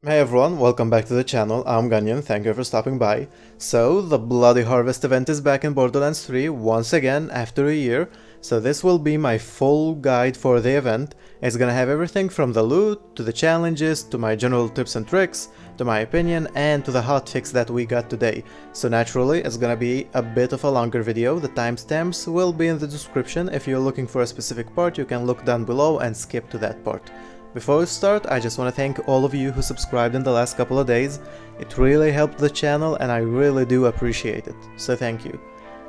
Hey everyone, welcome back to the channel. I'm Ganyan, thank you for stopping by. So, the Bloody Harvest event is back in Borderlands 3 once again after a year. So this will be my full guide for the event. It's gonna have everything from the loot, to the challenges, to my general tips and tricks, to my opinion, and to the hotfix that we got today. So naturally, it's gonna be a bit of a longer video. The timestamps will be in the description. If you're looking for a specific part, you can look down below and skip to that part. Before we start, I just want to thank all of you who subscribed in the last couple of days. It really helped the channel and I really do appreciate it, so thank you.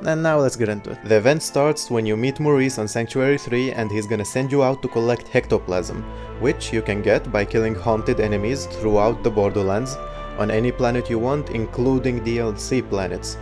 And now let's get into it. The event starts when you meet Maurice on Sanctuary 3 and he's gonna send you out to collect Hectoplasm, which you can get by killing haunted enemies throughout the Borderlands on any planet you want, including DLC planets.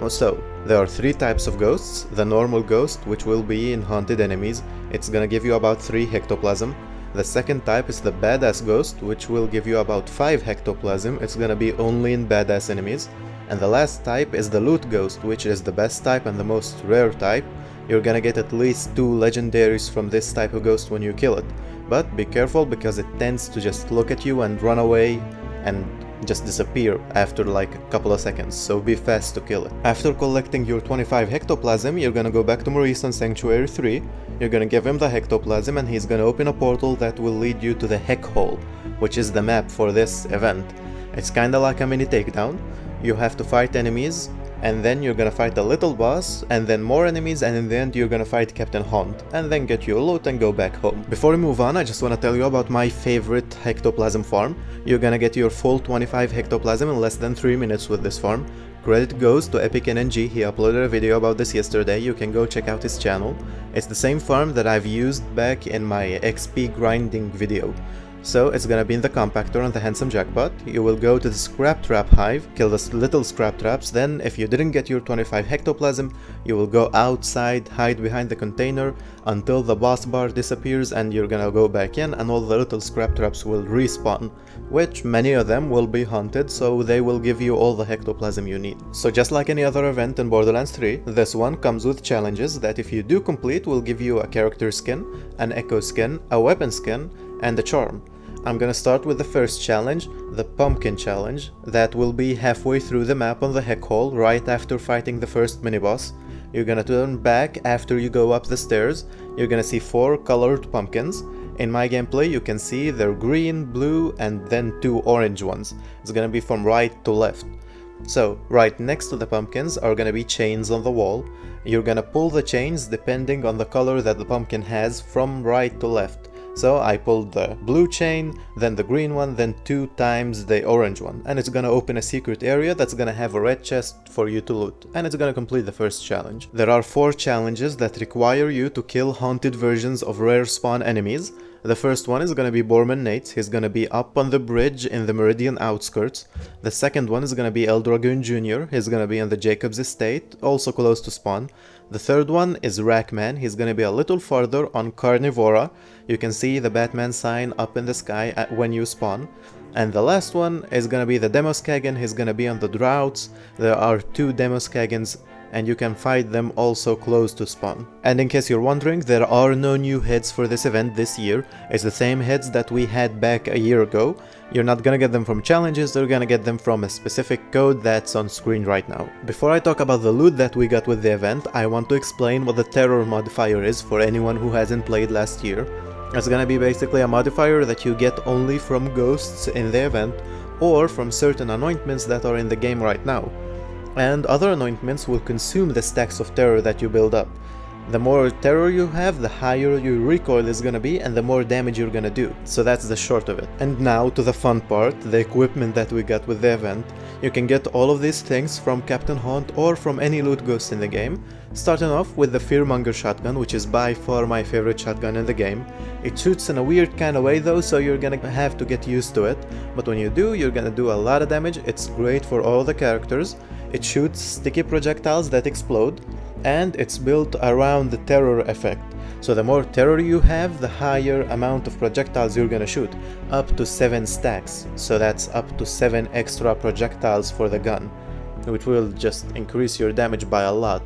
So, there are three types of ghosts. The normal ghost, which will be in haunted enemies, it's gonna give you about 3 Hectoplasm. The second type is the Badass Ghost, which will give you about 5 Hectoplasm, it's gonna be only in badass enemies. And the last type is the Loot Ghost, which is the best type and the most rare type. You're gonna get at least 2 legendaries from this type of ghost when you kill it. But be careful because it tends to just look at you and run away and just disappear after like a couple of seconds, so be fast to kill it. After collecting your 25 Hectoplasm, you're gonna go back to Maurice on Sanctuary 3, you're gonna give him the Hectoplasm and he's gonna open a portal that will lead you to the Heck Hole, which is the map for this event. It's kinda like a mini takedown. You have to fight enemies, and then you're gonna fight a little boss, and then more enemies, and in the end you're gonna fight Captain Hunt, and then get your loot and go back home. Before we move on, I just wanna tell you about my favorite Hectoplasm farm. You're gonna get your full 25 Hectoplasm in less than 3 minutes with this farm. Credit goes to Epic NNG, he uploaded a video about this yesterday, you can go check out his channel. It's the same farm that I've used back in my XP grinding video. So it's gonna be in the compactor on the Handsome Jackpot. You will go to the Scrap Trap Hive, kill the little scrap traps, then if you didn't get your 25 Hectoplasm, you will go outside, hide behind the container until the boss bar disappears and you're gonna go back in and all the little scrap traps will respawn, which many of them will be haunted, so they will give you all the Hectoplasm you need. So just like any other event in Borderlands 3, this one comes with challenges that if you do complete will give you a character skin, an echo skin, a weapon skin, and a charm. I'm gonna start with the first challenge, the Pumpkin Challenge, that will be halfway through the map on the Heck Hole, right after fighting the first mini-boss. You're gonna turn back after you go up the stairs, you're gonna see 4 colored pumpkins. In my gameplay you can see they're green, blue, and then 2 orange ones. It's gonna be from right to left. So, right next to the pumpkins are gonna be chains on the wall. You're gonna pull the chains depending on the color that the pumpkin has from right to left. So I pulled the blue chain, then the green one, then 2 times the orange one, and it's gonna open a secret area that's gonna have a red chest for you to loot, and it's gonna complete the first challenge. There are 4 challenges that require you to kill haunted versions of rare spawn enemies. The first one is gonna be Borman Nate, he's gonna be up on the bridge in the Meridian outskirts. The second one is gonna be El Dragoon Jr., he's gonna be on the Jacob's estate, also close to spawn. The third one is Rackman, he's gonna be a little farther on Carnivora. You can see the Batman sign up in the sky when you spawn. And the last one is gonna be the Demoskagan, he's gonna be on the Droughts. There are 2 Demoskagans and you can fight them also close to spawn. And in case you're wondering, there are no new heads for this event this year. It's the same heads that we had back a year ago. You're not gonna get them from challenges, you're gonna get them from a specific code that's on screen right now. Before I talk about the loot that we got with the event, I want to explain what the terror modifier is for anyone who hasn't played last year. It's gonna be basically a modifier that you get only from ghosts in the event or from certain anointments that are in the game right now. And other anointments will consume the stacks of terror that you build up. The more terror you have, the higher your recoil is gonna be and the more damage you're gonna do. So that's the short of it. And now to the fun part, the equipment that we got with the event. You can get all of these things from Captain Hunt or from any loot ghost in the game. Starting off with the Fearmonger shotgun, which is by far my favorite shotgun in the game. It shoots in a weird kind of way though, so you're gonna have to get used to it. But when you do, you're gonna do a lot of damage. It's great for all the characters. It shoots sticky projectiles that explode, and it's built around the terror effect. So the more terror you have, the higher amount of projectiles you're gonna shoot, up to 7 stacks. So that's up to 7 extra projectiles for the gun, which will just increase your damage by a lot.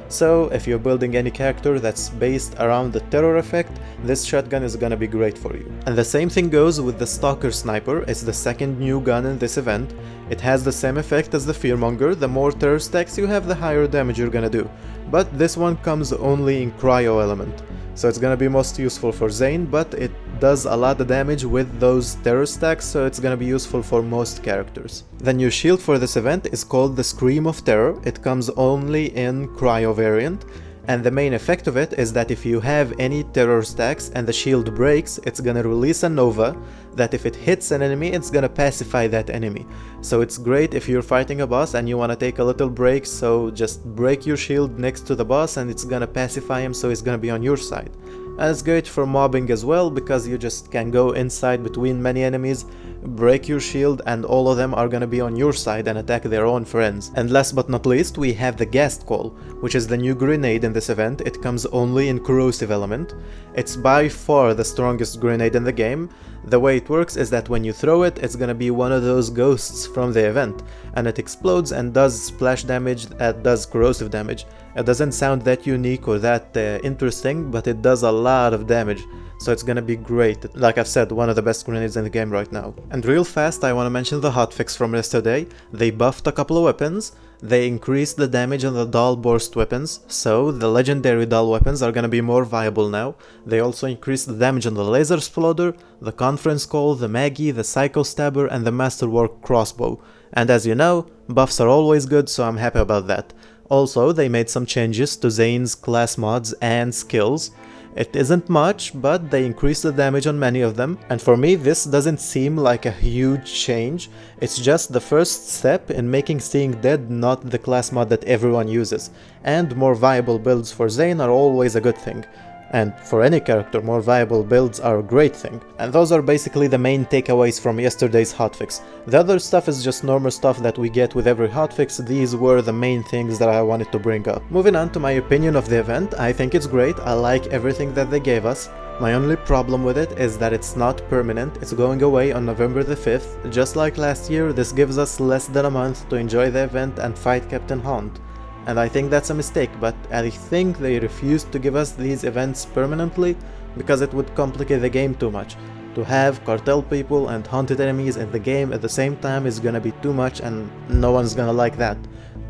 So if you're building any character that's based around the terror effect, this shotgun is gonna be great for you. And the same thing goes with the Stalker Sniper. It's the second new gun in this event. It has the same effect as the Fearmonger. The more terror stacks you have, the higher damage you're gonna do. But this one comes only in cryo element. So it's gonna be most useful for Zane, but it does a lot of damage with those terror stacks, so it's gonna be useful for most characters. The new shield for this event is called the Scream of Terror. It comes only in cryo variant, and the main effect of it is that if you have any terror stacks and the shield breaks, it's gonna release a nova that if it hits an enemy, it's gonna pacify that enemy. So it's great if you're fighting a boss and you wanna take a little break, so just break your shield next to the boss and it's gonna pacify him, so he's gonna be on your side. And it's great for mobbing as well, because you just can go inside between many enemies, break your shield, and all of them are gonna be on your side and attack their own friends. And last but not least, we have the Ghast Call, which is the new grenade in this event. It comes only in corrosive element. It's by far the strongest grenade in the game. The way it works is that when you throw it, it's gonna be one of those ghosts from the event, and it explodes and does splash damage that does corrosive damage. It doesn't sound that unique or that interesting, but it does a lot of damage, so it's gonna be great. Like I've said, one of the best grenades in the game right now. And real fast, I wanna mention the hotfix from yesterday. They buffed a couple of weapons. They increased the damage on the dull burst weapons, so the legendary dull weapons are gonna be more viable now. They also increased the damage on the laser exploder, the conference call, the Maggie, the psycho stabber, and the masterwork crossbow. And as you know, buffs are always good, so I'm happy about that. Also, they made some changes to Zane's class mods and skills. It isn't much, but they increased the damage on many of them, and for me this doesn't seem like a huge change. It's just the first step in making Seeing Dead not the class mod that everyone uses, and more viable builds for Zane are always a good thing. And for any character, more viable builds are a great thing. And those are basically the main takeaways from yesterday's hotfix. The other stuff is just normal stuff that we get with every hotfix. These were the main things that I wanted to bring up. Moving on to my opinion of the event, I think it's great. I like everything that they gave us. My only problem with it is that it's not permanent. It's going away on November the 5th. Just like last year, this gives us less than a month to enjoy the event and fight Captain Hunt. And I think that's a mistake, but I think they refused to give us these events permanently because it would complicate the game too much. To have cartel people and haunted enemies in the game at the same time is gonna be too much, and no one's gonna like that.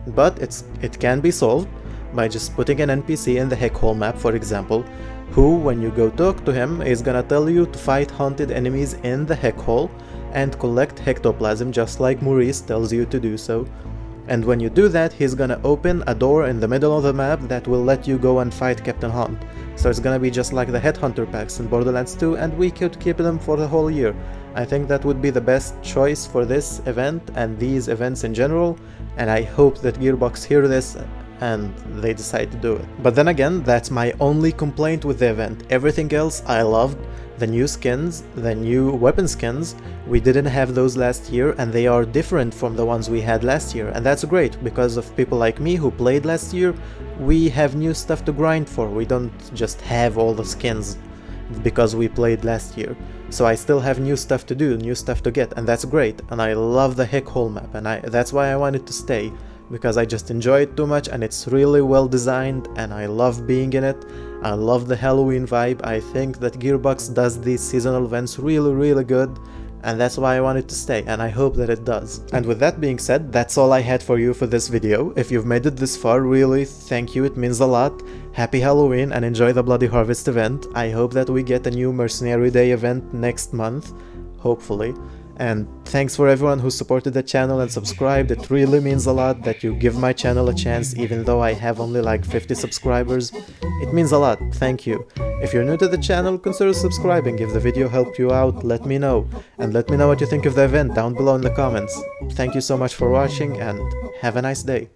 But it can be solved by just putting an NPC in the Hecto map, for example, who, when you go talk to him, is gonna tell you to fight haunted enemies in the Hecto and collect Hectoplasm, just like Maurice tells you to do so. And when you do that, he's gonna open a door in the middle of the map that will let you go and fight Captain Hunt. So it's gonna be just like the Headhunter packs in Borderlands 2, and we could keep them for the whole year. I think that would be the best choice for this event and these events in general, and I hope that Gearbox hear this and they decide to do it. But then again, that's my only complaint with the event. Everything else I loved. The new skins, the new weapon skins, we didn't have those last year, and they are different from the ones we had last year, and that's great. Because of people like me who played last year, we have new stuff to grind for. We don't just have all the skins because we played last year. So I still have new stuff to do, new stuff to get, and that's great. And I love the Hecto map, and that's why I wanted to stay, because I just enjoy it too much, and it's really well designed, and I love being in it. I love the Halloween vibe. I think that Gearbox does these seasonal events really good, and that's why I wanted to stay, and I hope that it does. And with that being said, that's all I had for you for this video. If you've made it this far, really thank you, it means a lot. Happy Halloween and enjoy the Bloody Harvest event. I hope that we get a new Mercenary Day event next month, hopefully. And thanks for everyone who supported the channel and subscribed. It really means a lot that you give my channel a chance, even though I have only like 50 subscribers. It means a lot, thank you. If you're new to the channel, consider subscribing. If the video helped you out, let me know. And let me know what you think of the event down below in the comments. Thank you so much for watching, and have a nice day.